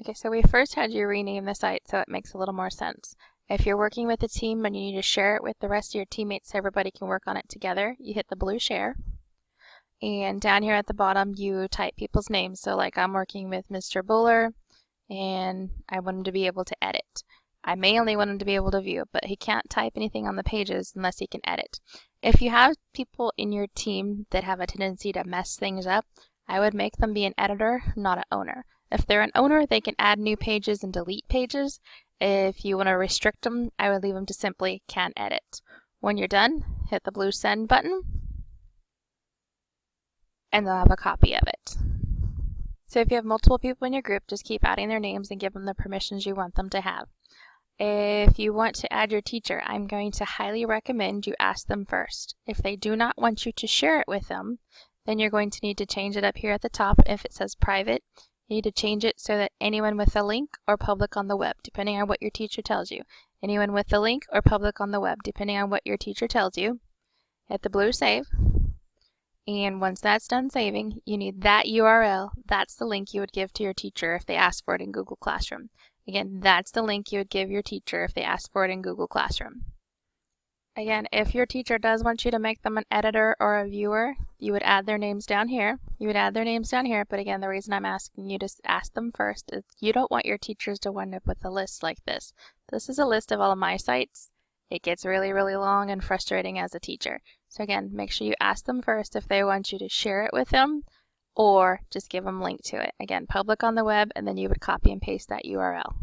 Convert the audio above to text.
Okay, so we first had you rename the site so it makes a little more sense. If you're working with a team and you need to share it with the rest of your teammates so everybody can work on it together, you hit the blue share. And down here at the bottom, you type people's names. So like I'm working with Mr. Buller and I want him to be able to edit. I may only want him to be able to view, but he can't type anything on the pages unless he can edit. If you have people in your team that have a tendency to mess things up, I would make them be an editor, not an owner. If they're an owner, they can add new pages and delete pages. If you want to restrict them, I would leave them to simply can edit. When you're done, hit the blue send button, and they'll have a copy of it. So if you have multiple people in your group, just keep adding their names and give them the permissions you want them to have. If you want to add your teacher, I'm going to highly recommend you ask them first. If they do not want you to share it with them, then you're going to need to change it up here at the top. If it says private, you need to change it so that anyone with a link or public on the web, depending on what your teacher tells you. Anyone with a link or public on the web, depending on what your teacher tells you. Hit the blue save. And once that's done saving, you need that URL. That's the link you would give to your teacher if they ask for it in Google Classroom. Again, that's the link you would give your teacher if they ask for it in Google Classroom. Again, if your teacher does want you to make them an editor or a viewer, you would add their names down here. But again, the reason I'm asking you to ask them first is you don't want your teachers to wind up with a list like this. This is a list of all of my sites. It gets really, really long and frustrating as a teacher. So again, make sure you ask them first if they want you to share it with them or just give them a link to it. Again, public on the web, and then you would copy and paste that URL.